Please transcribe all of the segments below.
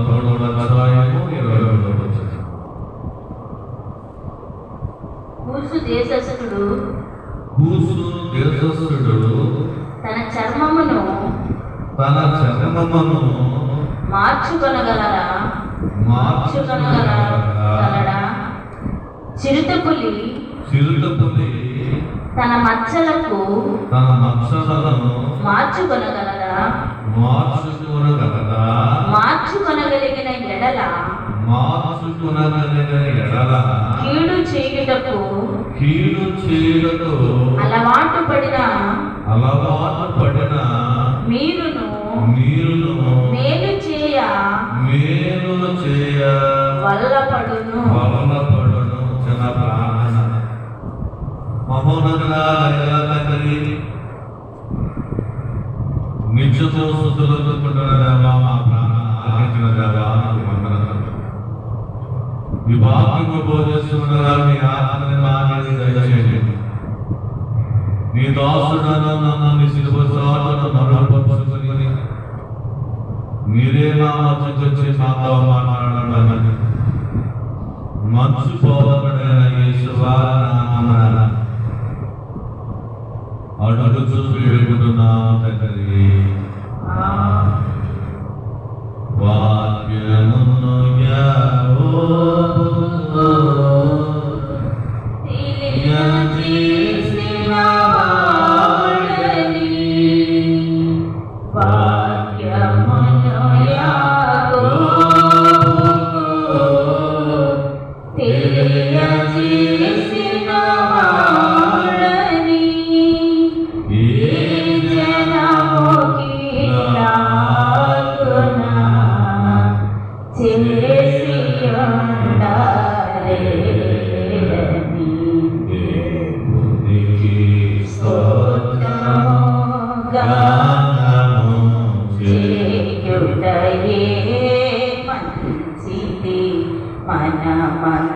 11వ అధ్యాయము 22వ వచనం. కూసు దేశస్థుడు తన చర్మమును మార్చుకొనగలడా? చిరుతపులి తన మచ్చలను మార్చుకొనగలదా? మార్చుకొనగలిగిన ఎడల కీడు చేయుటకు అలవాటు పడిన మీరును మేలు చేయ వల్లపడును. చిన్న ప్రార్థన. మహోన్నతుడా, నిత్యతో స్తుతులతో కూడిన దేవా, మా ప్రాణాన్ని ఆలకించిన దేవా, నీకు వందనాలు. ఈ వాక్యము బోధిస్తున్నదా మీ ఆత్మని మాని దయచేయండి. నీ దాసుడను నన్ను సిలువ చాటున మరుపరుచుకొని మీరే నా మధ్యకొచ్చి నాతో మాట్లాడాలని మంచు పోవడైన యేసువా నామమున అడుగుచూ వేడుకుంటున్నాము తండ్రి. వాక్యమును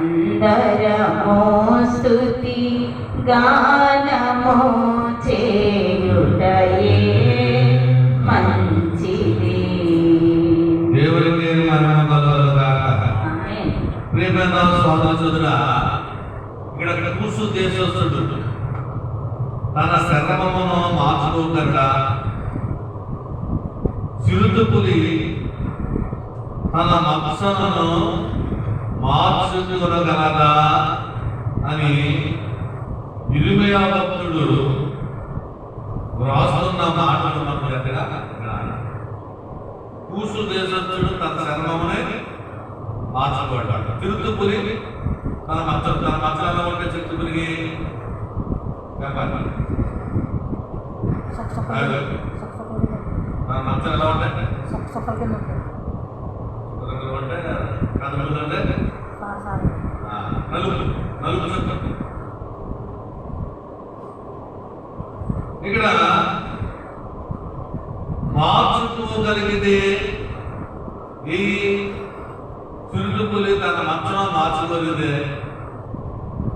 మనమందరము స్తుతి గానము చేయుటయే మంచిది. దేవునికి మహిమ కలుగుగాక. ప్రియమైన సోదరుడా, ఇక్కడ కూసు దేశస్థుడు తన శరమమును మార్చుకోగలడా? చిరుతపులి తన మత్సను మార్చుకొనగలదా అని ఇర్మీయా భక్తుడు వ్రాస్తున్న మాటలు మనకు దగ్గర. కూసు దేశస్థుడు తన చర్మమునే మార్చుకోవటాడు. చిరుతపులి తన మచ్చలలో ఉంటే చిరుతపులికి తన మచ్చలు ఎలా ఉంటాయి? ఇక్కడ మార్చుకోగలిగితే ఈ చిరుతపులి తన మచ్చను మార్చుకోగలిగితే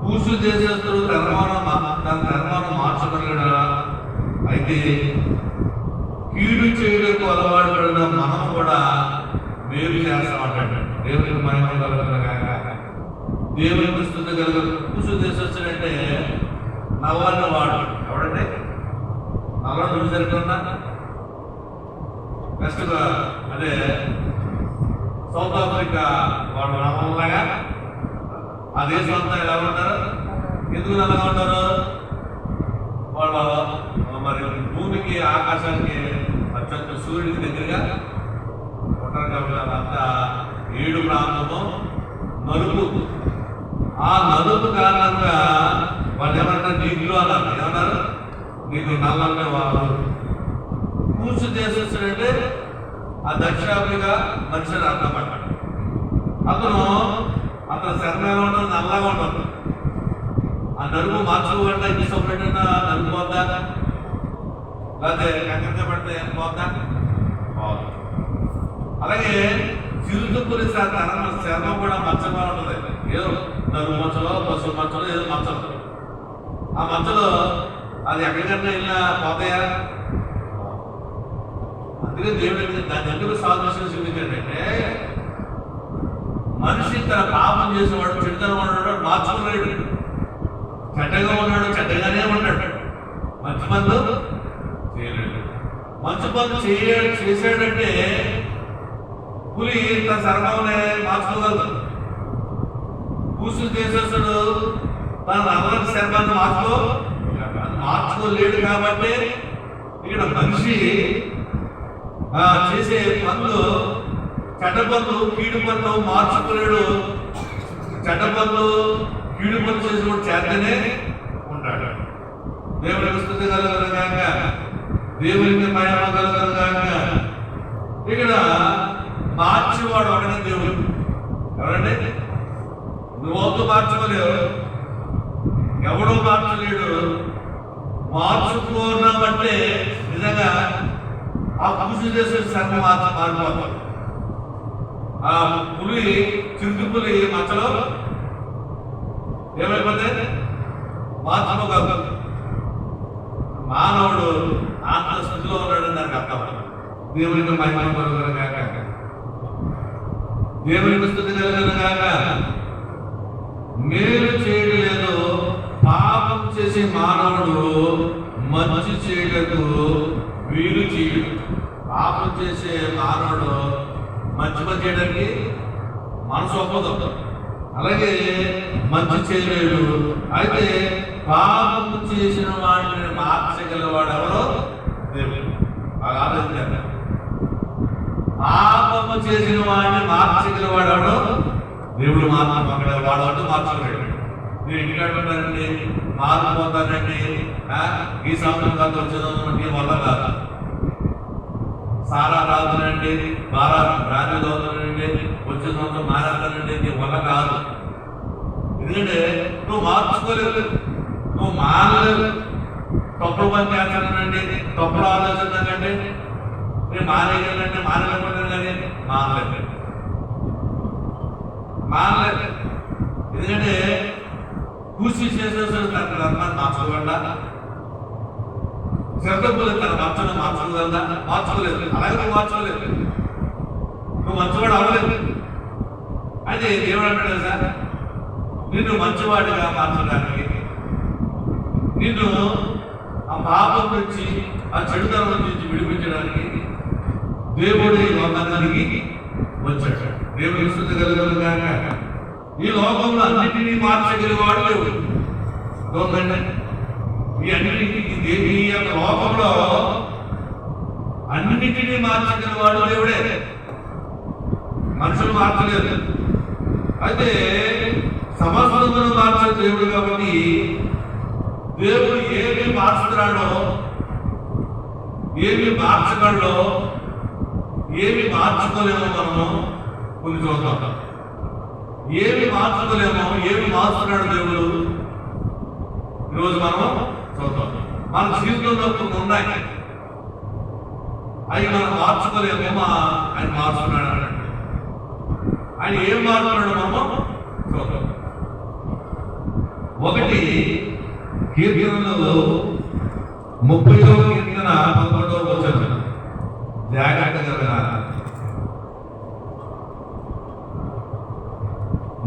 కూసు దేశస్తుడు తన ధర్మాన్ని మార్చగలడా? అయితే కీడు చేయడానికి అలవాటు పడిన మనం కూడా మేలు చేస్తామంటాడు. దేవునికి మహిమ కలుగుగాక. దేవునికి స్తుతి కలుగు. కూసు దేశస్తుడంటే నల్లన్న వాడు. ఎవడంటే నల్ల నువ్వు సరిగ్గా నెక్స్ట్గా అదే సౌత్ ఆఫ్రికా వాడు నల్లగా. ఆ దేశం అంతా ఎలా ఉంటారు? ఎందుకు నల్లగా ఉంటారు? వాళ్ళు మరి భూమికి ఆకాశానికి అత్యంత సూర్యుడికి దగ్గరగా ఉంటారు కాబట్టి అంతా 7 ప్రాంతము నలుపు. ఆ నలుపు కారణంగా వాళ్ళు ఏమంటారు? నీళ్ళు అన్నారు. ఏమన్నారు? నీకు నల్లనే వాళ్ళు. కూసు దేశస్తుడంటే ఆ దక్షిణాఫ్రికా మనిషిని అర్థపడ్డాడు. అతను శరణంగా ఉండదు, నల్లగా ఉండదు. ఆ నలుపు మార్చుకోకుండా ఇది సపరేట్ నలుపు పోద్దా? లేకపోతే కంకర పడితే ఏం పోద్దా? అలాగే చిరుతపులి చర్మం కూడా మచ్చగా ఉంటుంది. ఏదో నలుపు మచ్చలో, పసుపు మచ్చలో, ఏదో మచ్చలు. ఆ మచ్చలో అది ఎక్కడికన్నా వెళ్ళినా పోతాయా? అందుకే దేవుడు దాన్ని ఎందుకు సాదృశ్యం చూపించాడంటే తన పాపం చేసేవాడు, చెడుతనం ఉన్నాడు, మార్చుకోలేడు. చెడ్డగా ఉన్నాడు, చెడ్డగానే ఉన్నాడు. మంచి పనులు చేయలేడు. మంచి పనులు చేసాడంటే పులి తన శరణంనే మార్చుకోగలదు. కూసులు చేసేసాడు, తన నల్లటి శర్మాన్ని మార్చుకోలేడు. కాబట్టి ఇక్కడ మనిషి చేసే పనులు, చెడ్డ పనులు, కీడు పనులు మార్చుకోలేడు. చెడ్డ పనులు, కీడు పనులు చేసేవాడు చేతనే ఉంటాడు. దేవుడికి స్తుతి కలుగునుగాక, దేవునికి మహిమ కలుగునుగాక. ఇక్కడ మార్చేవాడు ఒకటే దేవుడు. ఎవరండి? నువ్వు మార్చుకోలేవు, ఎవడో మార్చలేడు. మార్చుకోన్నామంటే నిజంగా ఆ కృషి చేసే శర్మ మారిపోతాం. ఆ పులి, చింతు పులి మచ్చలో ఏమైపోతే మార్చుకోగలదు. మానవుడు ఆత్మ స్థితిలో ఉన్నాడని దానికి అర్థం. దేవునికి మహిమ కలుగునుగాక, దేవునికి స్తుతి కలుగునుగాక. మేలు చేయలేదు, పాపం చేసే మానవుడు మంచి చేయలేదు, వీలు చేయడు. పాపం చేసే మానవుడు మంచి పని చేయడానికి మనసు ఒప్పదు, అలాగే మంచి చేయలేడు. అయితే పాపం చేసిన వాడిని మార్చగలవాడు ఎవరో? దేవుడు. బాగా ఆలోచించారు. పాపము చేసిన వాడిని మార్చగలవాడు ఎవడో? దేవుడు మాత్రం. అక్కడ వాడు అంటూ మార్చలేడు. మీరు ఇంటికాడుంటారండి, మారిపోతారండి, ఈ సంవత్సరం కాదు వచ్చేదాం నీ వల్ల కాదు. సారా రాదునండి, బాగా రాజు చదువుతానండి, వచ్చే సంవత్సరం మారేస్తానండి, నీ వల్ల కాదు. ఎందుకంటే నువ్వు మార్చుకోలేదు, నువ్వు మారలేదు. తప్పుడు పని చేస్తానండి, తప్పుడు ఆలోచన కంటే నేను మానేయగలంటే మానేయలేకపోతాను, కానీ మానలేదు. ఎందుకంటే కృషి చేసేసాడు, తన ధర్మాన్ని మార్చుకోగలడా? శ్రద్ధపోలే తన భర్తను మార్చుకోగలదా? మార్చుకోలేదు. అలాగే నువ్వు మార్చుకోలేదు, నువ్వు మంచివాడు అవ్వలేదు. అయితే దేవుడు అంటాడు సార్, నిన్ను మంచివాడిగా మార్చడానికి, నిన్ను ఆ పాపం నుంచి, ఆ చెడుతనం నుంచి విడిపించడానికి దేవుడు ఈ లోకానికి వచ్చాడు. దేవుడు స్తుతి కలుగునుగాక. ఈ లోకంలో అన్నిటినీ మార్చగలిగేవాడు దేవుడు. ఈ అన్నిటినీ, ఈ యొక్క లోకంలో అన్నిటినీ మార్చగలిగేవాడు దేవుడే, మనుషులు మార్చలేదు. అయితే సమస్తమును మార్చే దేవుడు కాబట్టి దేవుడు ఏమి మార్చుతున్నాడో, ఏమి మార్చగలడో, ఏమి మార్చుకోలేమో మనము కొన్ని చూద్దాం. ఏమి మార్చుకోలేమో, ఏమి మార్చుతున్నాడు దేవుడు ఈరోజు మనం చూద్దాం. మన జీవితంలో కొన్ని ఉన్నాయి, అవి మనం మార్చుకోలేమో, ఆయన మార్చుకున్నాడు అన్నట్టు. ఆయన ఏం మార్చుకున్నాడు మనము చూద్దాం. ఒకటి కీర్తనలో 30వ కీర్తన 11వ వచనం జాగ్రత్తగా వినాలి.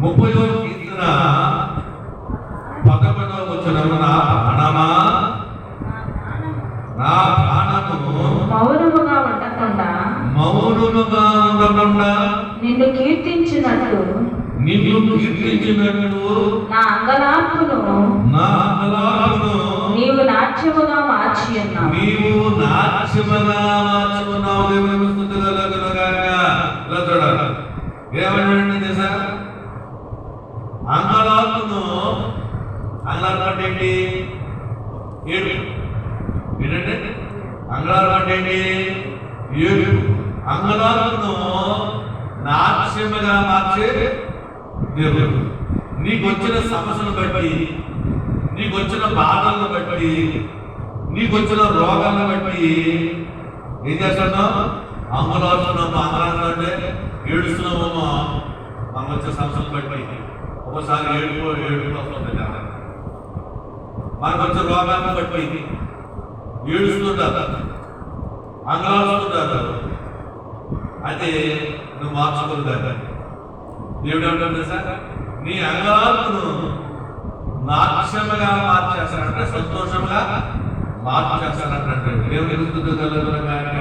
30వ కీర్తన 11వ వచనం, నా ప్రాణమా, నా ప్రాణము మౌనముగా ఉండకుండా నిన్ను కీర్తించినట్లు నా అంగలార్పును నీవు నాట్యముగా మార్చి ఉన్నావు. దేవుని స్తుతి కలుగునుగాక. ఇలా చూడాలి, ఏమన్నాడండి తెలుసా? అంగలార్పును, అంగలార్పు అంటే ఏంటి? ఏడు. ఏంటంటే అంగలార్పు అంటే ఏంటి? ఏడు. అంగలార్పును నాట్యముగా మార్చే దేవుడు. నీకు వచ్చిన సమస్యను బట్టి, నీకు వచ్చిన బాధలను బట్టి, నీకు వచ్చిన రోగాలను బట్టి ఏం చేస్తున్నావు? అంగులాడుతున్నాము. అంగలాడుతున్నా అంటే ఏడుస్తున్నామో, మనకు వచ్చే సమస్యను బట్టి. ఒకసారి ఏడుపు వస్తుంది కదా, మనకు వచ్చే రోగాలను బట్టి ఏడుస్తుంటారు, అంగలాడుతుంటారు. అయితే నువ్వు మార్చుకుంటారు. దేవుడు ఏమంటాడు సార్, నీ అంగలార్పును నాట్యముగా మార్చేస్తానంటే, సంతోషంగా మార్చేస్తానంటే. దేవుని స్తుతి కలుగును గాక,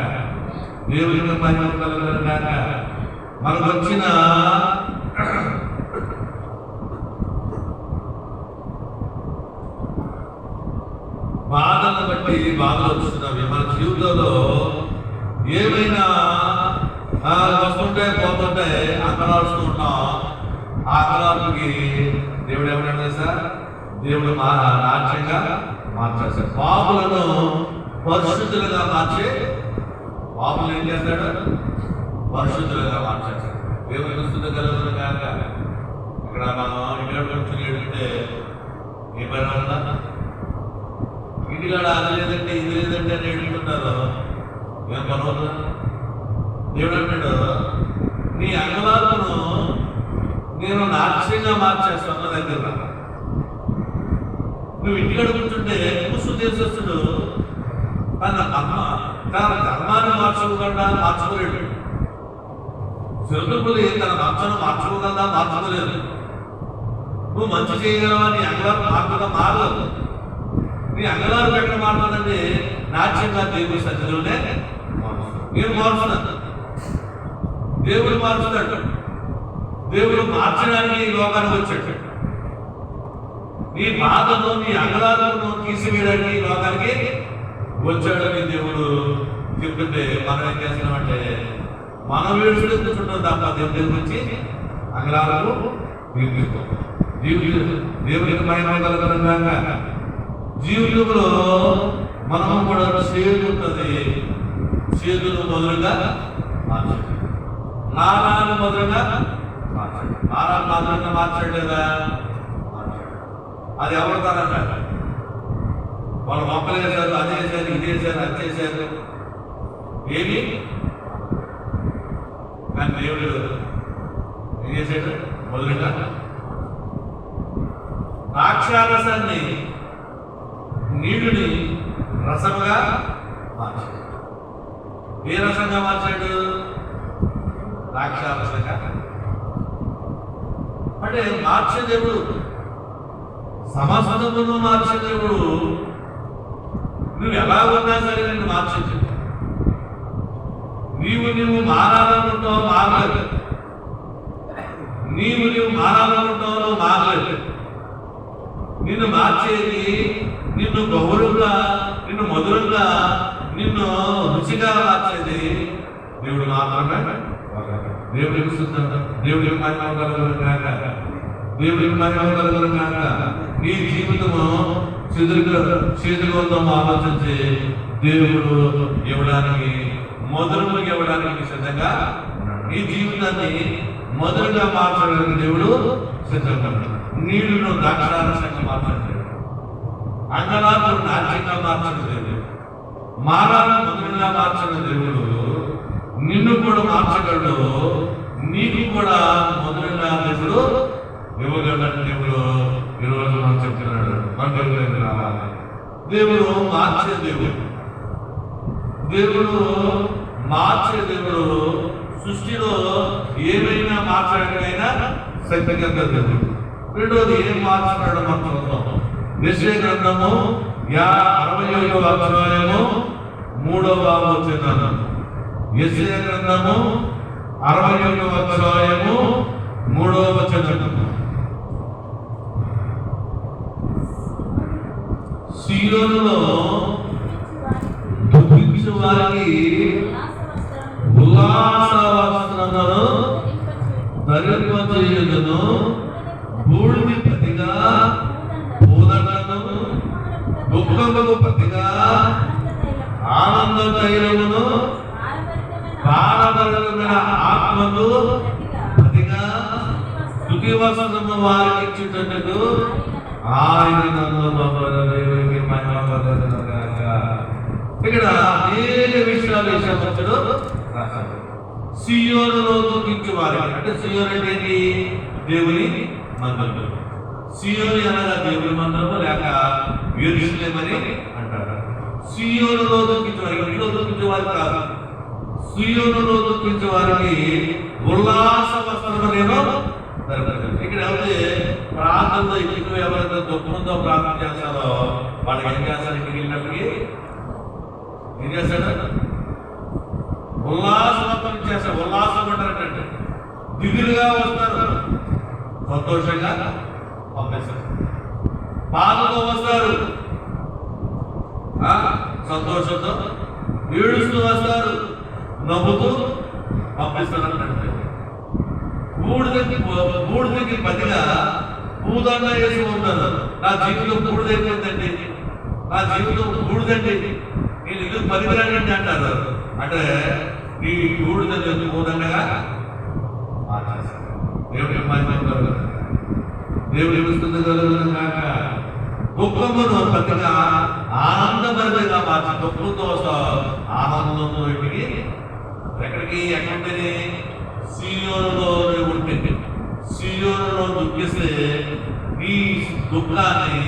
దేవుని మహిమ కలుగును గాక. మనకు వచ్చిన బాధలను బట్టి బాధలు వస్తున్నవి. మన జీవితంలో ఏమైనా వస్తుంటే పోతుంటే అంకలాడుతూ ఉంటాం. ఆ అంకలాడుకి దేవుడు ఏమన్నాడు సార్, దేవుడు నాట్యంగా మార్చేస్తాడు. పాపులను పరిశుద్ధులుగా మార్చి, పాపులు ఏం చేస్తాడు, పరిశుద్ధులుగా మార్చేస్తాడు. దేవుని స్తుతి కలుగును గాక. ఇక్కడ మనం ఇక్కడ కూర్చొని ఏడుంటే ఏ పని ఉందా, ఇంటికాడ అది లేదంటే ఇది లేదంటే అని ఏడుకుంటారు. ఏం పని అవుతుందా? దేవుడు అంటాడు, నీ అంగలాలను నేను నాట్యంగా మార్చేస్తాను నా దగ్గర. నువ్వు ఇంటికాడ కూర్చుంటే కూసు దేశస్తుడు తన ధర్మాన్ని మార్చుకోగలడా, మార్చుకోలేడు. శత్రువులు తన మంచను మార్చుకోగలదా, మార్చుకోలేదు. నువ్వు మంచి చేయగలవా, నీ అంగలాలు మార్పుగా మారలేదు. నీ అంగలాలు ఎక్కడ మారుతుందంటే నాట్యంగా దేవుడి సన్నిధిలోనే నేను మారుస్తున్నాను. దేవుడు మారుస్తాడు. దేవుడు మార్చడానికి ఈ లోకానికి వచ్చాడు. నీ బాధను, నీ అంగలాలను తీసివేయడానికి ఈ లోకానికి వచ్చాడని దేవుడు చెప్తుంటే మనం ఏం చేస్తున్నామంటే మనం వీడు కూర్చుంటాం తప్ప దేవుడి గురించి అంగలాలకు దేవుడికి మహిమ కలుగునుగాక. జీవితంలో మనము కూడా చేదు ఉంటుంది. చేతులు మొదలుగా మార్చండి, నాణాలు మొదలుగా మార్చండి. నాణాలు మొదలుగా మార్చలేదా, అది ఎవరు కాదన్నారు. వాళ్ళు మొక్కలు వేశారు, అది వేశారు, ఇది వేశారు, అది చేశారు, ఏమి కానీ దేవుడు ఏం చేశాడు, మొదలుగా ద్రాక్షారసాన్ని నీళ్ళని రసముగా మార్చాడు. ఏ రసంగా మార్చాడు, ద్రాక్షారసంగా. అంటే మార్చే దేవుడు, సమస్తమును మార్చే దేవుడు. నువ్వు ఎలా ఉన్నా సరే నిన్ను మార్చదు. నీవు మారాలనుకుంటావు, మారలేదు. నీవు మారాలనుకుంటావు, మారలేదు. నిన్ను మార్చేది, నిన్ను గౌరవంగా, నిన్ను మధురంగా, నిన్ను రుచిగా మార్చేది దేవుడు మాత్రమే. దేవుడికి శుద్ధం, దేవుడికి మహిమ కలుగును గాక, దేవుడికి మహిమ కలుగును గాక. నీ జీవితము చేతులతో ఆలోచించి దేవుడు ఇవ్వడానికి, మధురముగా ఇవ్వడానికి సిద్ధంగా, నీ జీవితాన్ని మధురంగా మార్చడానికి దేవుడు సిద్ధంగా. నీళ్లను ద్రాక్షారసంగా మార్చండి, అంగలాలను నాట్యంగా మార్చని దేవుడు, మారాలను మధురంగా మార్చిన దేవుడు నిన్ను కూడా మార్చగలడు. నీకు కూడా మధురంగా దేవుడు ఇవ్వగలని దేవుడు ఈరోజు మనం చెప్తున్నాడు. మన దేవుడు రావాలి. దేవుడు మార్చే దేవుడు, దేవుడు మార్చే దేవుడు. సృష్టిలో ఏమైనా మార్చడానికైనా శక్తిగల దేవుడు. రెండోది ఏం మార్చున్నాడు మనం చూద్దాం. యెషయా గ్రంథము 61వ అధ్యాయము 3వ వచనం. యెషయా గ్రంథము 61వ అధ్యాయము 3వ వచనం. సీయోనులో దుఃఖించు వారికి ఉల్లాస వస్త్రములను ధరింపజేయుదును, బూడిది ప్రతిగా పూదండను, దుఃఖముకు ప్రతిగా ఆనంద తైలమును, భారభరితమైన ఆత్మను ప్రతిగా స్తుతి వస్త్రము వారికి ఇచ్చుటకు ఆయన నన్ను దేవునికి మహిమ కలుగును గాక. ఇక్కడ అనేక విషయాలు యెషయా రాశాడు. సీయోనులో దుఃఖించు వారికి, అంటే సీయోను అనేది దేవుని మందిరము. సీయోను అనగా దేవుని మందిరము లేక యెరూషలేమని అంటారు. సీయోనులో దుఃఖించే వారికి, ఇంట్లో దుఃఖించే వారికి కాదు, సీయోనులో దుఃఖించే వారికి ఉల్లాస వస్త్రము నేను ఇక్కడ ఎవరైతే ప్రార్థనలో ఇంటికి ఎవరైతే దుఃఖంతో ప్రార్థన చేస్తారో వాళ్ళకి ఏం చేస్తారు? ఇంటికి వెళ్ళినప్పటికీ ఏం చేస్తాడు? ఉల్లాసవంతం చేస్తారు. ఉల్లాసం ఉంటారంటే దిగులుగా వస్తారు, సంతోషంగా పంపిస్తారు. బాధతో వస్తారు, సంతోషంతో ఏడుస్తూ వస్తారు, నవ్వుతూ పంపిస్తారంటే బూడిదకి బతిగా పూదండ వేసి ఉంటారు. నా జీవితం బూడిదైపోయిందండి, నా జీవితం బూడిదండి, నేను ఇది పనికిరానండి అంటారు. అంటే ఈ బూడిదని పూదండగా మార్చేస్తారు. దేవుడికి మహిమ, దేవుడి వస్తుంది కాక దుఃఖమును ప్రతిగా ఆనందభరితంగా మార్చి దుఃఖంతో వస్తావు, ఆనందంతో ఇంటికి ఎక్కడికి సీయోనులో ఉంటుంది. సీయోనులో దుఃఖిస్తే నీ దుఃఖాన్ని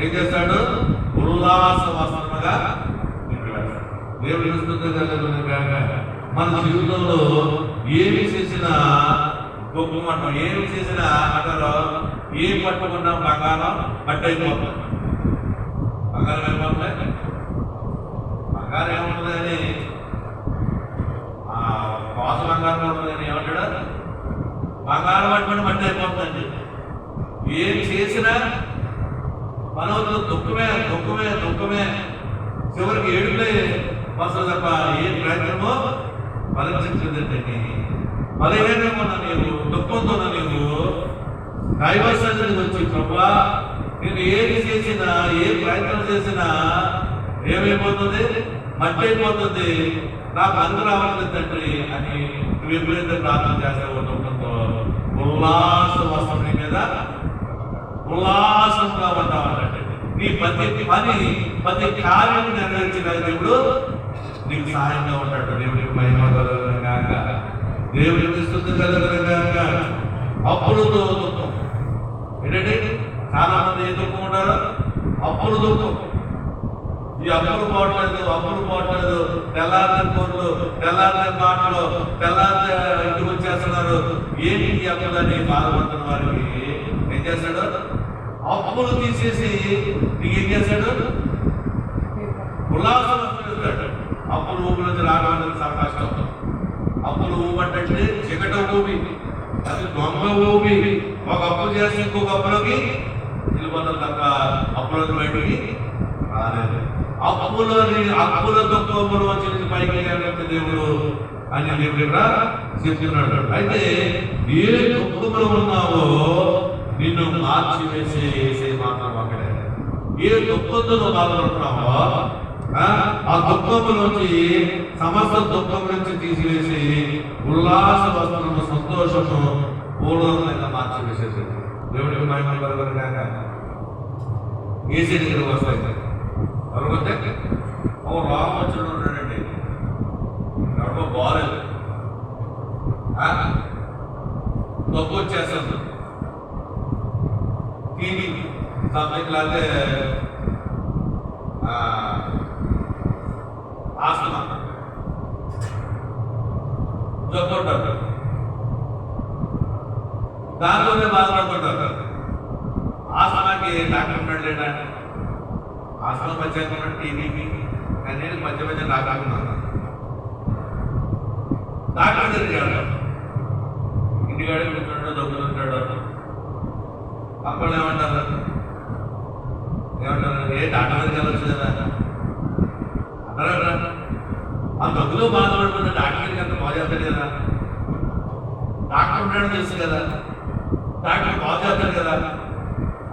ఏం చేస్తాడు? ఉల్లాస వస్త్రముగా దేవుడి కాక మన జీవితంలో ఏమి చేసినా దుఃఖం అంటాం, ఏమి చేసినా అంటారో ఏం పట్టుకున్నా బంగారం పట్టయిపోతుంది. బంగారం ఏమవుతుంది? బంగారం ఏముంటుంది అని కోస బంగారం ఉంటుంది అని ఏమంటాడు? బంగారం పట్టుకుని మట్టి అయిపోతుందండి. ఏం చేసినా మనలో దుఃఖమే దుఃఖమే దుఃఖమే, చివరికి ఏడులే వస్తుంది తప్ప ఏ ప్రయత్నమో ఫలించదండి. బలహీనంగా ఉన్న నీవు, దుఃఖంతో ఉన్న నీవు దైవసన్నిధికి వచ్చి ప్రభువా నేను ఏది చేసినా, ఏ ప్రయత్నం చేసినా ఏమైపోతుంది? మట్టి అయిపోతుంది, నాకు అందుకు రావాలి తండ్రి అని నువ్వు ఎప్పుడైతే ప్రార్థన చేస్తావో దుఃఖంతో ఉల్లాస వస్త్రం మీద ఉల్లాసంగా ఉంటామంటే నీ ప్రతి పని ప్రతి కార్యం నెరవేర్చిన దేవుడు నీకు సహాయంగా ఉంటాడు. దేవుడికి మహిమ కలుగుగాక, దేవుడికి స్తుతి కలుగుగాక. అప్పుడు దుఃఖం ఏంటంటే చాలా మంది ఏ దుఃఖం ఉంటారో అప్పుడు దుఃఖం. ఈ అప్పులు పోవట్లేదు, తెల్లారి కోట్లు, తెల్లారి మాటలు, తెల్లారి ఇంటికి వచ్చేస్తున్నారు. ఏంటి ఈ అప్పులని బాధపడుతున్న వారికి ఏం చేస్తాడు? అప్పులు తీసేసి నీకు ఏం చేస్తాడు? ఉల్లాసం ఇస్తాడు. అప్పులు ఊపిరి నుంచి రావడానికి చాలా కష్టం. అప్పులు ఊపంటే చికట ఊపి, అది దొంగ ఊపి. ఒక అప్పు చేసి ఇంకొక అప్పులోకి నిలబడడం తప్ప అప్పులకు బయటికి రాలేదు. అప్పుల దుఃఖములు వచ్చి పైకి వెళ్ళిన దేవుడు అని దేవుడు చెప్తున్నాడు. అయితే ఏ దుఃఖములు ఉన్నావో నిన్ను మార్చి వేసే మాత్రం అక్కడే. ఏ దుఃఖంతో బాధపడుతున్నావో ఆ దుఃఖము నుంచి, సమస్త దుఃఖం నుంచి తీసివేసి ఉల్లాస వస్త్రము, సంతోషము పూర్వకంగా మార్చి వేసేది దేవుడికి మహిమ కలుగుగాక. ఏసీ దగ్గరికి వస్తాయి ఎవరికొస్తే ఓ రామచంద్రుడు ఉన్నాడండి, ఎవరికో బాలేదు, తప్పు వచ్చేస్తుంది టీవీ సంథింగ్ లేకపోతే ఆస్తమా జబ్బు ఉంటారు, దాంతోనే బాధపడుతుంటారు. ఆస్తమాకి డాక్టర్ ఉన్నాడు లేదా? ఆసన పంచాయతీ టీవీకి కానీ నేను మధ్య డాక్టర్ ఉన్నాను. డాక్టర్ తిరిగాడు, ఇంటికాడ కూర్చుంటాడు, దొబ్బుతుంటాడు. అప్పుడు ఏమంటారు? ఏ డాక్టర్ దగ్గరికి వెళ్ళొచ్చు కదా అంటారా? ఆ దగ్గులో బాధపడుతున్న డాక్టర్ దగ్గరికి అంత బాగా చేస్తాడు కదా, డాక్టర్ ఉంటాడు తెలుసు కదా, డాక్టర్ బాగా చేస్తాడు కదా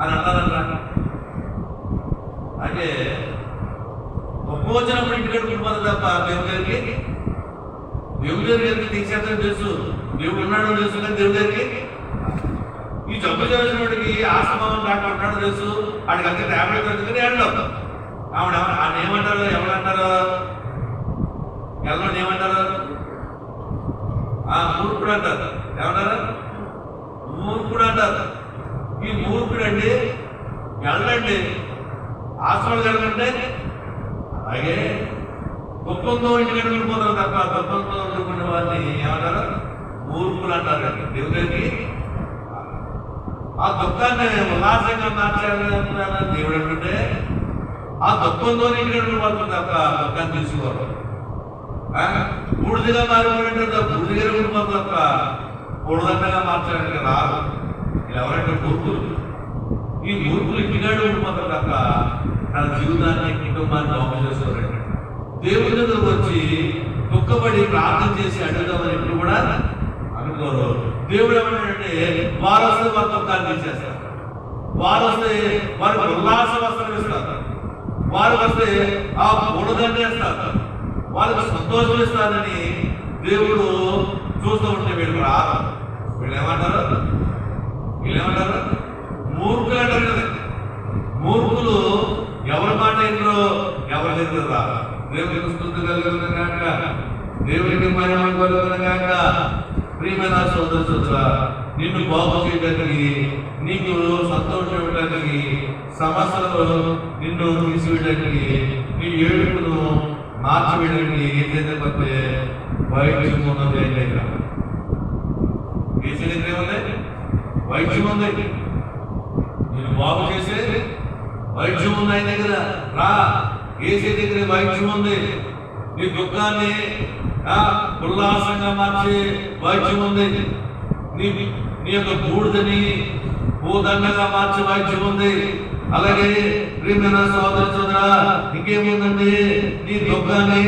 అని అంటారంట. అంటే గొప్ప వచ్చినప్పుడు ఇంటికాడ కుటుంబాలు తప్ప దేవుడి దగ్గరికి తీసేద్దని తెలుసు, దేవుడు ఉన్నాడు తెలుసు, కానీ దేవుడి దగ్గరికి ఈ జబ్బు చేసిన వాడికి ఆస్తమానం డాక్టర్ ఉన్నాడు తెలుసు, వాడికి అంతే ట్యాబ్లెట్ దొరుకుతుంది ఏడలో ఆయన ఏమంటారు? ఎవరంటారు? ఎవరు ఏమంటారు? మూర్ఖుడు అంటారు. ఏమంటారు? మూర్ఖుడు అంటారు. ఈ మూర్ఖుడు అండి వెళ్ళండి హాస్పిటల్ వెళ్ళంటే అలాగే దుఃఖంతో ఇంటికి వెళ్ళిపోతారు తప్ప దుఃఖంతో ఉండుకునే వారిని ఏమంటారు? మూర్ఖులు అంటారు. దేవుడికి ఆ దుఃఖాన్ని ఉల్లాసంగా మార్చాలని దేవుడు అంటుంటే ఆ దుఃఖంతో ఇంటి పడుతుంది ఒక దుఃఖాన్ని తీసుకోవాలి. బూడిదిగా మారిపోయినట్టు బూడిదిగా ఉండిపోతుంది ఒక బూడదండగా మార్చడానికి రాదు. ఇది ఎవరంటే మూర్ఖులు. ఈ మూర్ఖులు ఇంటికాడు ఉండిపోతారు తప్ప తన జీవితాన్ని కుటుంబాన్ని బాగు చేసుకోరండి. దేవుడి దగ్గరకు వచ్చి దుఃఖపడి ప్రార్థన చేసి అడుగుదామని ఎప్పుడు కూడా అనుకోరు. దేవుడు ఏమంటే వారు వస్తే వారి దుఃఖాన్ని తీసేస్తారు, వారు వస్తే వారికి ఉల్లాస వస్త్రం ఇస్తారు, వారు వస్తే ఆ బుడదండ వేస్తారు, వాళ్ళకి సంతోషం ఇస్తారని దేవుడు చూస్తూ ఉంటే వీళ్ళు రాదు. వీళ్ళేమంటారు మూర్ఖులు అంటారు కదా. మూర్ఖులు ఎవరి మాట ఏంటో ఎవరి దగ్గర రాదు. దేవుడికి స్తుతి కలుగుతుంది కాక, దేవుడికి మహిమ కలుగుతుంది కాక. ప్రియమైన సోదరులారా, నిన్ను బాగు చేయడానికి, నీకు సంతోషం ఇవ్వడానికి, సమస్యలు నిన్ను తీసివేయడానికి, నీ ఏడుపును మార్చివేయడానికి ఏదైతే పడితే వైద్యం ఉన్నది. ఏం దగ్గర ఏసీ దగ్గర ఏముంది? వైద్యం ఉంది. నేను బాగు చేసే వైద్యం ఉంది ఆయన దగ్గర. రా, ఏసీ దగ్గర వైద్యం ఉంది. నీ దుఃఖాన్ని ఉల్లాసంగా మార్చే వైద్యం ఉంది. నీ యొక్క బూడిదని భూదండగా మార్చే వైద్యం ఉంది. అలాగే ప్రియమైన సోదరా, ఇంకేముందండి? నీ దుఃఖాన్ని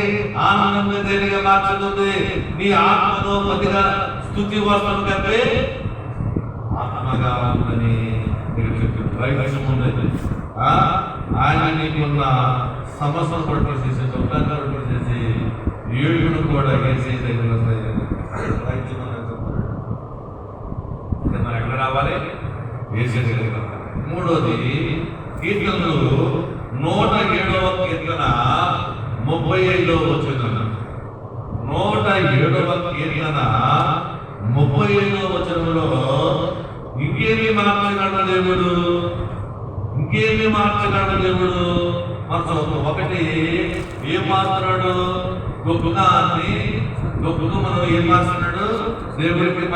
ఆనందంగా తేలిగా మార్చుతుంది. నీ ఆత్మను కొద్దిగా స్తుతి వస్త్రం కంటే ఆత్మగా ఉందని వైద్యం ఉంది. ఆయన నీకున్న సమస్యను పట్టుకొచ్చేసి, దుఃఖాన్ని పట్టుకొచ్చేసి, ఏడును కూడా వేసే దగ్గర వైద్యం మనం ఎక్కడ రావాలి? వేసే దగ్గర. మూడోది, కీర్తనలు 107వ కీర్తన 35వ వచనం. 107వ కీర్తన 35వ వచనంలో ఇంకేమి మార్చగలడు దేవుడు? ఇంకేమి మార్చగలడు దేవుడు? మనం ఒకటి ఏం మారుతున్నాడు? దుఃఖాన్ని మనం ఏం మార్చున్నాడు? దేవుడికి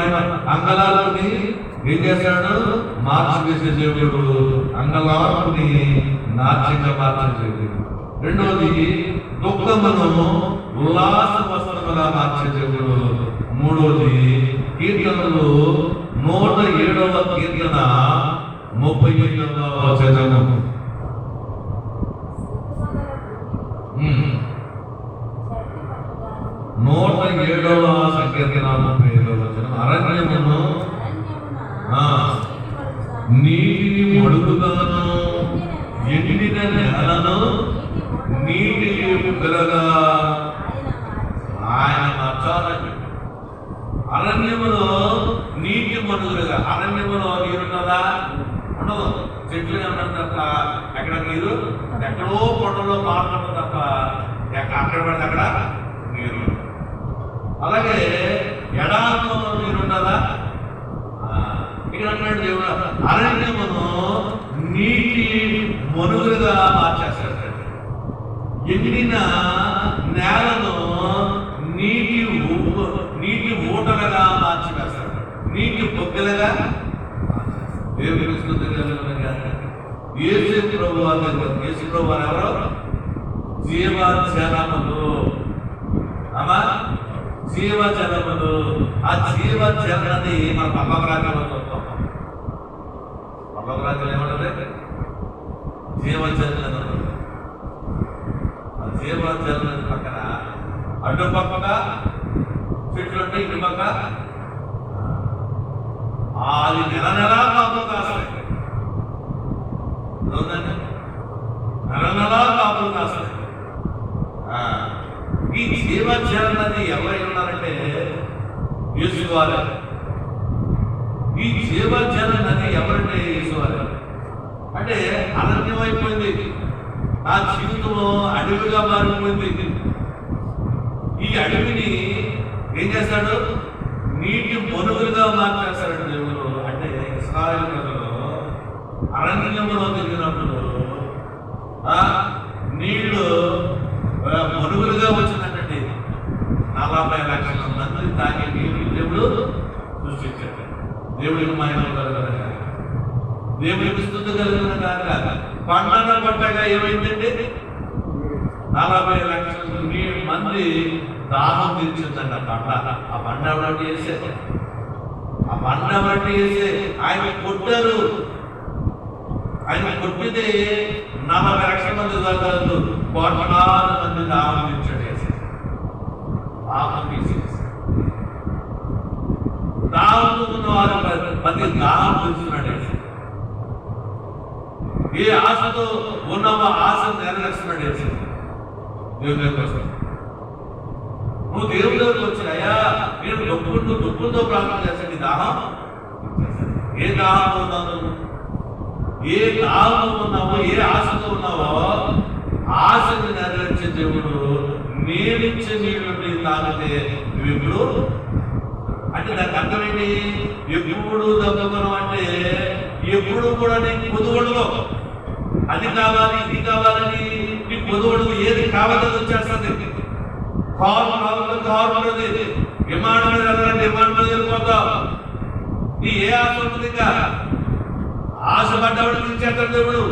అంగలార్పుని ఏం చేస్తాడు? మార్చివేసే దేవుడు. అంగలార్పుని నాట్యంగా మార్చే దేవుడు. రెండవది, దుఃఖమును ఉల్లాస వస్త్రముగా మార్చే దేవుడు. మూడవది, కీర్తనలు 107వ కీర్తన 35వ వచనం. 107వ సంకీర్తన 35వ వచనం. అరణ్యమును నీటిని మడుగుగాను, ఎండిన నేలను నీటి బుగ్గలుగా ఆయన మార్చాలని. అరణ్యములో నీటి మడుగులుగా. అరణ్యములో నీరున్నదా? ఉండదు. చెట్లు కనడం తప్ప ఎక్కడ నీరు, ఎక్కడో కొండలో పాడడం తప్ప అక్కడ పడితే అక్కడ నీరు. అలాగే ఎడారిలో నీరున్నదా? ఇక్కడ అన్నాడు దేవుడు, అరణ్యమును నీటి మనుగులుగా మార్చేస్తాడు. ఎండిన నేలను నీటి ఊటలుగా మార్చివేస్తాడు, నీటి బొగ్గలుగా. యేసు ప్రభు ఎవరో జీవజలములు. అమ్మా, జీవజలములు. ఆ జీవజలది మన పల్లవరాజ్యంలో చూస్తాం. పల్లవరాజ్యం ఏమంటుంది? జీవజలం. ఆ జీవజలం పక్కన అడ్డు పక్కన చెట్లు ఉంటాయి, ఇటు పక్క అది నెల కాపులు కాస్తాయి. నెల కాపులు కాస్తాయి. ఈ జీవజలం నది ఎవరై ఉన్నారంటే యేసువారే. ఈ జీవజల నది ఎవరంటే యేసువారే. అంటే అరణ్యం అయిపోయింది, నా జీవితంలో అడవిగా మారిపోయింది. ఈ అడవిని ఏం చేస్తాడు? నీటి మనుగులుగా మార్చేస్తాడు దేవుడు. అంటే ఇశ్రాయేలు ప్రజలు అరణ్యంలో తిరిగినప్పుడు నీళ్లు మనుగులుగా వచ్చినట్టండి. 40 లక్షల మంది తాగే నీరు దేవుడు సృష్టించాడు. దేవుడికి మహిమ కలుగుతుంది. దేవుడికి స్తుతి కలిగిన కాక పండన పట్టగా ఏమైందండి? 40 లక్షల మంది దాహం తీర్చిందండి ఆ పంట. ఆ పంట ఎవరంటే వేసే, ఆ పంట ఎవరంటే వేసే ఆయన కొట్టారు. ఆయన కొట్టితే 40 లక్షల మంది కాదు, 1,000,000 మంది దాహం తీర్చాడు వేసే. దాహం తీసేసి దాహం ఉన్న వారు ప్రతి దాహం తీస్తున్నాడు వేసే. ఏ ఆశతో ఉన్నామో ఆశ నెరవేరుస్తున్నాడు వేసే. దేవుని కోసం నువ్వు దేవుడి దగ్గరకు వచ్చి, అయ్యా నేను దుఃఖంతో ప్రార్థన చేస్తాను. ఈ దాహం ఏ దాహంతో ఉన్నావు? ఏ దాహంతో ఉన్నావో, ఏ ఆశతో ఉన్నావో ఆశని నెరవేర్చే దేవుడు నేనిచ్చే నీళ్ళు తాగితే నువ్వు ఇప్పుడు అంటే దానికి అర్థం ఏంటి? ఎప్పుడు దొంగతనం అంటే ఎప్పుడు కూడా నీకు పొదువుడులో అది కావాలి ఇది కావాలని నీకు పొదువుడు ఏది కావాలని వచ్చేస్తుంది. కారు ఉన్నది, విమానం మీద వెళ్ళాలంటే విమానం మీద వెళ్ళిపోతావు. నీ ఏ ఆశ ఉంటుంది? ఇంకా ఆశపడ్డవాడు తీర్చేస్తాడు దేవుడు.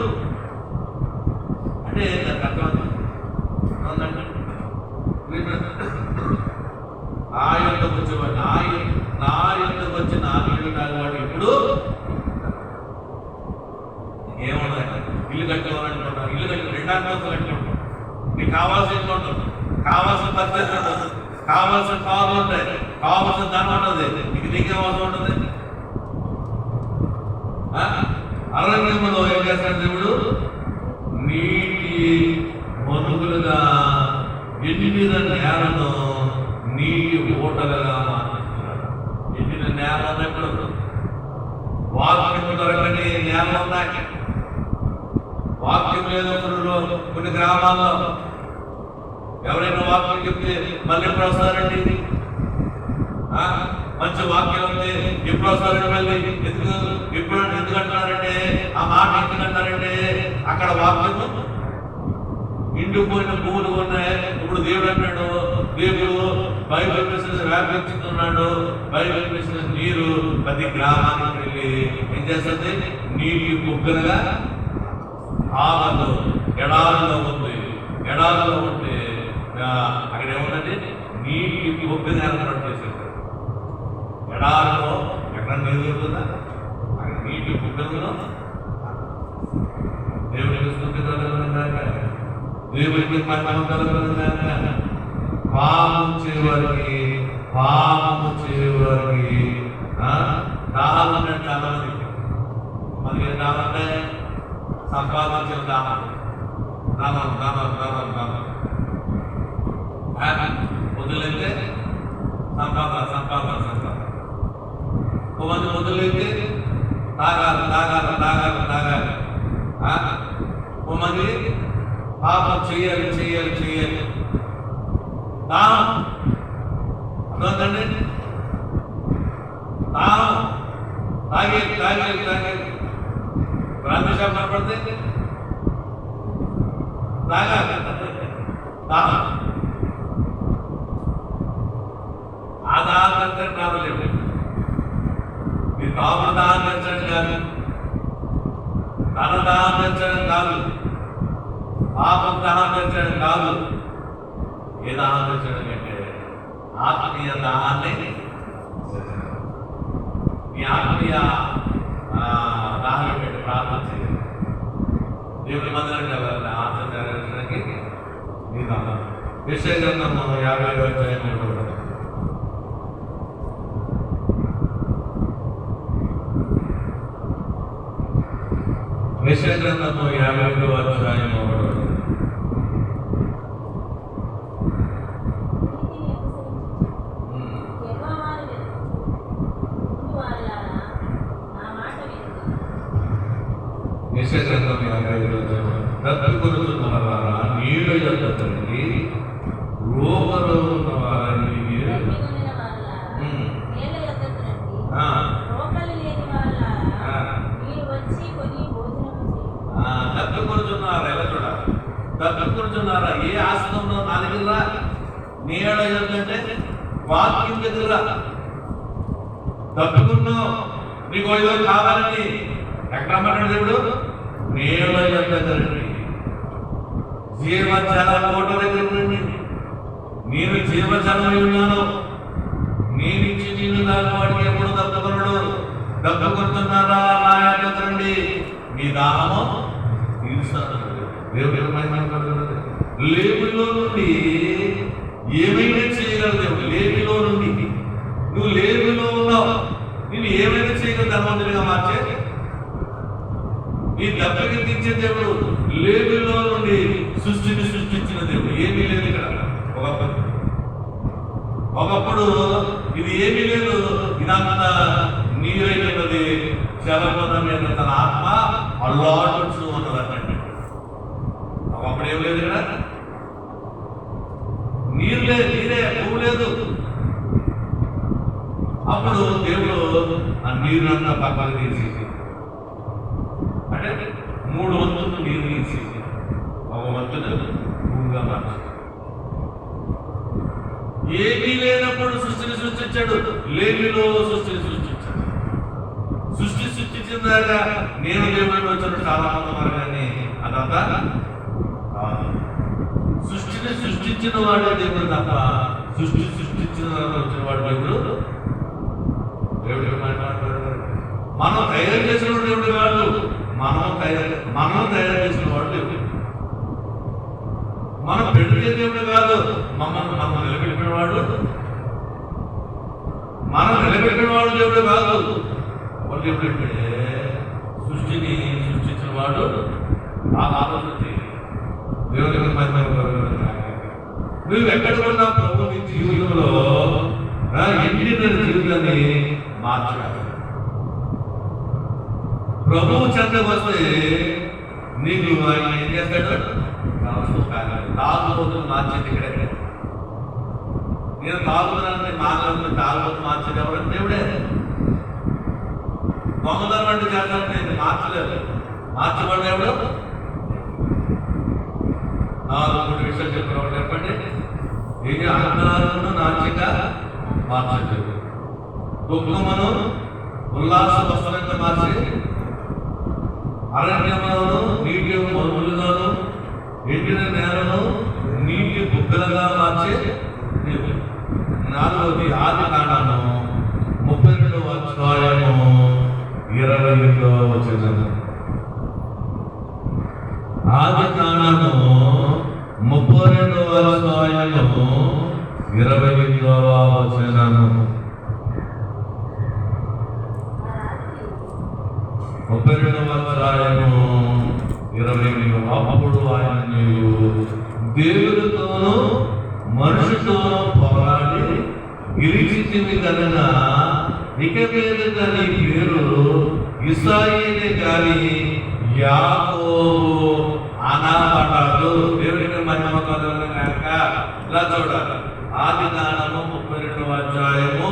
అంటే దానికి అర్థం ఆ యుద్ధకు వచ్చేవాడు నా యుద్ధకు వచ్చి నా నీళ్ళు తాగేవాడు ఇప్పుడు ఏమన్నా ఇల్లు కట్టుకోవాలనుకుంటాను. ఇల్లు కట్టి 2 అంతస్తులు కట్టుకుంటాం. నీకు కావాల్సిన కావాల్సిన పరిస్థితి ఉంటుంది, కావాల్సిన కాలు ఉంటాయి, కావాల్సిన ధనం ఉంటుంది. నీకేం అవసరం ఉంటుంది? అరణ్యంలో ఏం చేస్తాడు దేవుడు? నీటి మనుగులుగా ఎండిన నేలను నీటి ఓటలుగా మార్చుతున్నాడు. ఎండిన నేల ఉన్నప్పుడు వాక్యం దొరకని నేల ఉన్నాయి. వాక్యం లేదు కొన్ని గ్రామాల్లో. ఎవరైనా వాక్యం చెప్తే మళ్ళీ ఎప్పుడు వస్తారండి? మంచి వాక్యం ఉంది, ఎప్పుడు వస్తారండి? మళ్ళీ ఎందుకంటున్నారంటే ఆ మాట ఎందుకంటారంటే అక్కడ వాక్యం ఇండిపోయిన పువ్వులు ఉన్నాయి. ఇప్పుడు దేవుడు అంటాడు, దేవుడు బైబిల్ మిషన్ వ్యాపించుతున్నాడు. బైబిల్ మిషన్ నీరు ప్రతి గ్రామానికి వెళ్ళి ఏం చేస్తుంది? నీటి బుగ్గలుగా ఆలలో ఎడారిలో ఉంది. ఎడారిలో ఉంటే అక్కడ ఏముందంటే నీటి బుగ్గని ఏర్పాటు చేసేది. ఎడారిలో ఎక్కడ నీరు దొరుకుతుందా? అక్కడ నీటి బుగ్గలలో దేవుడికి స్తుతి కలుగునుగాక, దేవుడికి మహిమ కలుగునుగాక. పాపం చేయవారికి దాహం అంటే చాలా మనకి దాహం అంటే సంపాదించిన దాహం వదిలేస్తే సంపాదన కొంతమంది వదిలేస్తే తాగాలి. కొంతమంది పాపం చేయాలి. దాహం అర్థమవుతండి. దాహం తాగేది బ్రాంతి షాప్ కనపడితే తాగాలి. దాహం ఆ దాహం పెంచడం రావలేదు. మీ తాము దాహం పెంచడం కాదు, తన దాహం పెంచడం కాదు, పాపం దాహం పెంచడం కాదు. ఏ దాహం పెంచడం అంటే ఆత్మీయ దాహాన్ని, మీ ఆత్మీయ దాహం పెట్టి ప్రార్థన చేయాలి. దేవుని మందిరానికి వెళ్ళాలి. ఆత్మ నెరవేర్చడానికి నీ దాహం. యెషయా గ్రంథం 50వ అధ్యాయంలో యెషయా గ్రంథం 50వ అధ్యాయంలో తప్పికొనుచున్నారా నీళ్ళు ఎత్తదండి రోగంలో ఉన్న వారిని తప్పికొనుచున్నారా? ఎలా చూడాలి? తప్పికొనుచున్నారా? ఏ ఆశ్రమంలో నా దగ్గర నీళ్ళ ఎత్తంటే వాక్యం దగ్గర తప్పుకున్నావు. నీకు ఏదో కావాలని ఎక్కడ రమ్మన్నాడు దేవుడు? నేల యొద్ద రండి, జీవజలం కోట దగ్గర రండి, నేను జీవజలమై ఉన్నాను, నేను ఇచ్చి నీళ్ళు తాగేవాడికి ఎప్పుడు దప్పుకొనడు. దప్పుకొంటున్నారా నా యొద్దకు రండి, మీ దాహము తీరుస్తాను. దేవుడు లేబులో నుండి ఏమైనా చేయగలరు దేవుడు. లేబిలో నుండి నువ్వు లేబిలో ఉన్నావు, నేను ఏమైనా చేయగలరు ధనవంతుడిగా మార్చే ఈ దెబ్బకి తీర్చే దేవుడు. లేబిలో నుండి సృష్టిని సృష్టించిన దేవుడు. ఏమీ లేదు ఇక్కడ. ఒకప్పుడు ఇది ఏమీ లేదు, ఇదంతా నీరైనది శరపదం మీద తన ఆత్మ అల్లాడుచు ఉన్నదన్నట్టు. ఒకప్పుడు ఏం లేదు ఇక్కడ, నీరు లేదు, నీరే భూమి లేదు. అప్పుడు దేవుడు ఆ నీరునంతా పక్కన తీసేసి, అంటే 3 వంతులు నీరు తీసేసి 1 వంతును భూమిగా మార్చాడు. ఏమీ లేనప్పుడు సృష్టిని సృష్టించాడు, లేమిలో సృష్టిని సృష్టించాడు. సృష్టించిన దాకా నేను దేవుడిని వచ్చాడు చాలా మంది ఉన్నారు, కానీ అదంతా సృష్టిని సృష్టించిన వాడే దేవుడు తప్ప సృష్టించిన వచ్చిన వాడు దేవుడు. దేవుడు మనం తయారు చేసిన దేవుడు కాదు, మనం తయారు చేసిన వాడు దేవుడు. మనం పెడితే దేవుడు కాదు, మనం నిలబెట్టిన వాడు, మనం నిలబెట్టిన వాడు దేవుడు కాదు. వాళ్ళు ఎప్పుడంటే సృష్టిని సృష్టించిన వాడు. ఆ ఆలోచన దేవుడి నువ్వు ఎక్కడ కూడా ప్రభు నీ జీవితంలో ఎండిన జీవితాన్ని మార్చాలి. ప్రభువు చెంతకు వస్తే నీకు ఆయన ఏం చేస్తాడు? తాగుబోతులు మార్చేది ఇక్కడే. నేను తాగుతున్నానని మాట్లాడుతున్న తాగుబోతు మార్చేది ఎవరంటే దేవుడే. దొంగతనం అంటే చేస్తానంటే నేను మార్చలేదు, మార్చబడి ఎవడు? 4 విషయాలు చెప్పిన చెప్పండి. ఇది అహంకారమును నాట్యంగా మార్చలేదు, దుఃఖమును ఉల్లాస వస్త్రంగా మార్చి, అరణ్యములను నీటి మరులుగాను, ఎండిన నేలను నీటి బుగ్గలుగా మార్చే దేవుడు. 4వది ఆదికాండము 32వ అధ్యాయము 28వ వచనం. ఆదికాండము 32వ అధ్యాయము 28వ వచనము. 32వ అధ్యాయము 28. అప్పుడు ఆయన దేవుడితోనూ మనుషులతోనూ పోరాడి గెలిచింది కనుక ఇక మీద నీ పేరు ఇశ్రాయేలే కానీ యాకోబు అనబడదు. దేవుడికి మహిమ కలుగును గాక. ఇలా చూడాలి. ఆదికాండము 32వ అధ్యాయము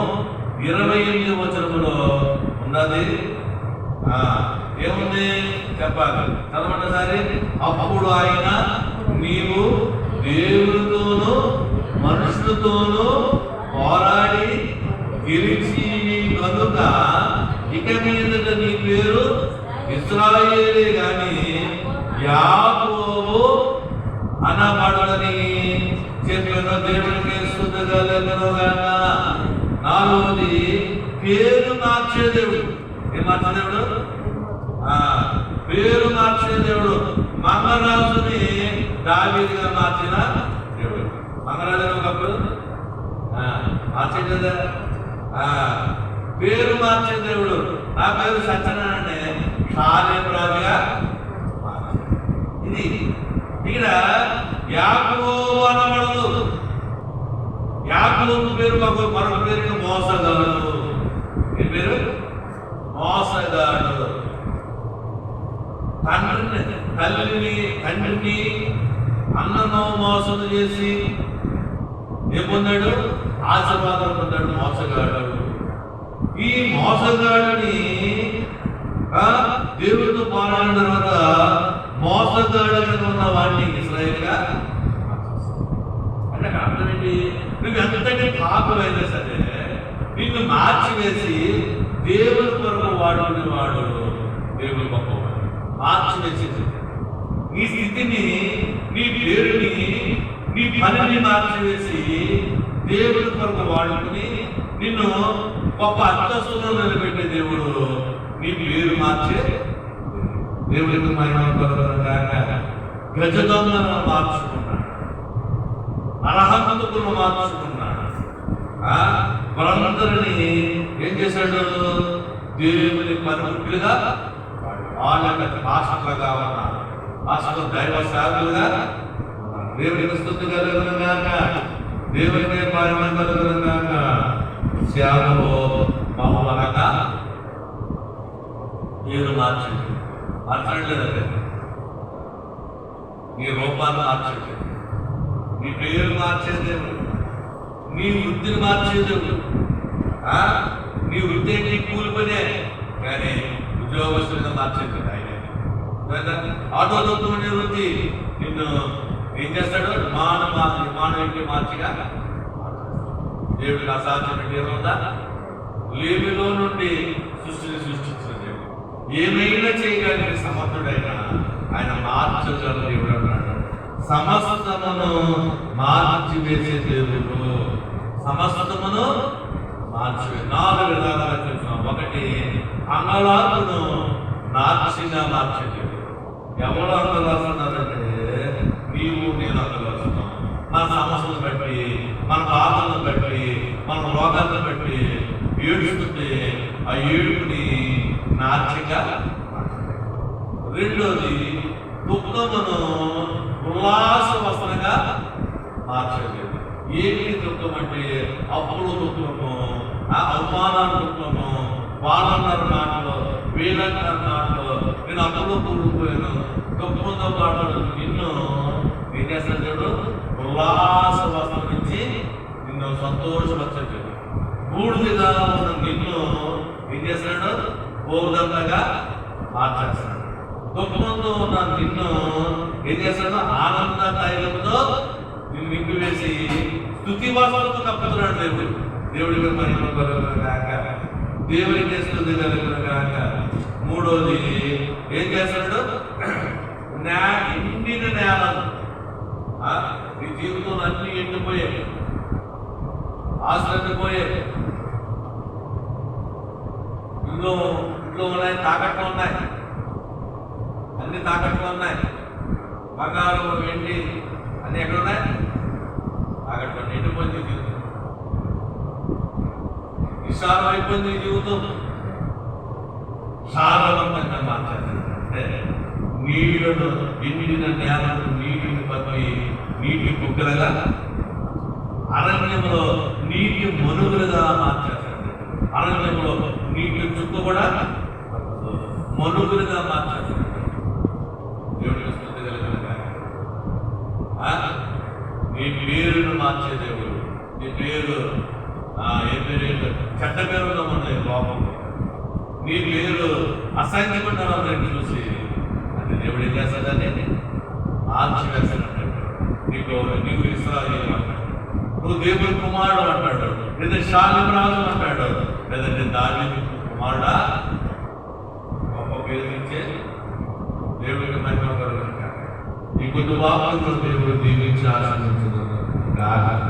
28వ వచనములో ఉన్నది. ఏముంది చెప్పాలి, చదవండి సారి. అప్పుడు ఆయన నీవు దేవుడితోనూ మనుషులతోనూ పోరాడి గెలిచి కనుక ఇక మీద నీ పేరు ఇశ్రాయేలే గాని యాకోబు అనబడని చెప్పిన దేవుడికి స్తుతిగలెను గాక. 4వది పేరు మార్చే దేవుడు. ఏం మార్చే దేవుడు? పేరు మార్చే దేవుడు. మంగరాజుని దావీదుగా మార్చిన దేవుడు. మంగరాజు ఒకప్పుడు మార్చేది కదా. పేరు మార్చే దేవుడు. నా పేరు సత్యనారాయణ, షాలేం రాజుగా. ఇది ఇక్కడ యాకోబు అనబడదు. యాకోబు పేరు మరొక పేరు మోసగాడు. ఏ పేరు? మోసగాడు. తండ్రిని అన్నను మోసం చేసి ఏం పొందాడు? ఆశీర్వాదం పొందాడు. మోసగాడు. ఈ మోసగాడిని దేవుడితో పోరాడిన తర్వాత మోసగాడుగా ఉన్న వాడిని ఇశ్రాయేలుగా అంటే అర్థం ఏంటి? నువ్వు ఎంతటి పాపమైనా సరే నిన్ను మార్చివేసి దేవుని కొరకు వాడుకునేవాడు దేవుడు గొప్పవాడు. మార్చివేసేది నీ స్థితిని, నీ పేరుని, నీ పనిని మార్చివేసి దేవుడి కొరకు వాడుకుని నిన్ను గొప్ప అంతస్తులో నిలబెట్టే దేవుడు నీ పేరు మార్చే దేవుడికి మహిమ కలుగునుగాక. గజ దొంగలను మార్చుకున్నాడు, అర్హంతకులను మార్చుకున్నాడు. వాళ్ళందరినీ ఏం చేశాడు? దేవుని పనిముట్లుగా వాళ్ళ భాషలుగా ఉన్నారు, భాషలో దైవ సేవకులుగా దేవుడికి స్తుతి కలుగునుగాక. దేవుడికి మహిమ కలుగునుగాక. సేవలో బహువనగా పేరు మార్చండి, మార్చట్లేదండి. నీ రూపాన్ని మార్చండి, నీ పేరు మార్చేదేవుడు, నీ వృత్తిని మార్చేదేవుడు. నీ వృత్తి ఏంటి? కూలిపోయినే, కానీ ఉద్యోగస్తులుగా మార్చేది ఆయన. ఆటో దొంగ వృత్తి నిన్ను ఏం చేస్తాడు? మానవుడికి మార్చిగా దేవుడికి అసాధ్యమైన ఏముందా? లేమిలో నుండి సృష్టిని సృష్టించిన దేవుడు, ఏమైనా చేయగలిగిన సమర్థుడైన ఆయన మార్చగల దేవుడు అన్నాడు. సమస్తమును మార్చివేసే దేవుడు, సమస్తమును మార్చివే. 4 విధాలుగా చూసాం. ఒకటి, అంగళాలను నార్చిగా మార్చే దేవుడు. ఎవరు అంగలాస్తున్నారంటే నీవు నేను అంగలాస్తున్నాం. మన సమస్యలను బట్టి, మన బాధలను బట్టి, మన రోగాలను బట్టి ఏడుస్తుంటే ఆ ఏడుపుని నార్చిగా. రెండోది, దుఃఖమును ఉల్లాస వస్త్రంగా మార్చలేదు. ఏమి దుఃఖం అంటే అప్పులు దుఃఖము, అవమానాలు దుఃఖము, వాళ్ళన్నారు నాట్లో, వీళ్ళన్నారు నాట్లో, నేను అప్పులు కూలిపోయాను, దుఃఖంతో పాటు నిన్ను ఏం చేస్తాడు? ఉల్లాస వస్త్రం ఇచ్చి నిన్ను సంతోషపరచడు. బూడిదగా ఉన్న నిన్ను ఏం చేస్తాడు? బోధంగా మార్చేస్తాడు. దుఃఖంతో ఉన్న నిన్ను ఏం చేస్తాడు? ఆనంద తైలంతో నిన్ను నింపివేసి స్తుతి వాసనతో కప్పుతున్నాడు దేవుడు. దేవుడికి మహిమ కలుగునుగాక. దేవుడికి స్తుతి కలుగునుగాక. మూడోది ఏం చేస్తాడు? ఎండిన నేలను, నీ జీవితంలో అన్ని ఎండిపోయాయి, ఆశలు ఎండిపోయాయి, ఇంట్లో ఉన్నాయి, తాకట్లు ఉన్నాయి, అన్ని తాకట్లు ఉన్నాయి, బంగారం వెండి అన్ని ఎక్కడ ఉన్నాయి? తాకట్లు. ఎండిపోయింది జీవితం, విశాలం అయిపోయింది జీవితం. సారవంతంగా మార్చాలంటే నీళ్లను, ఎండిన నేలను నీటిని పట్టి నీటి కుక్కలుగా, అరణ్యంలో నీటి మనుగులుగా మార్చేస్తాడు. అరణ్యంలో నీటి చుక్క కూడా మనుగులుగా మార్చేస్తాడు. దేవుడికి స్తుతి కలుగునుగాక. నీ పేరును మార్చే దేవుడు. నీ పేరు చెడ్డ పేరులో ఉన్నాయి లోపంలో, నీ పేరు అసహ్యపడ్డారు చూసి అంటే దేవుడు ఏం చేస్తాడని మార్చివేస్తాడు. నీవు ఇశ్రాయేలు అంటాడు, నువ్వు దేవుని కుమారుడు అంటాడు, లేదా షాలిమరాజు అంటాడు, లేదంటే దావీదు కుమారుడా. గొప్ప పేరు ఇచ్చే దేవుడికి మహిమ కలుగునుగాక. ఈ కుటుంబాలను దేవుడు దీవించి ఆశీర్వదించును గాక.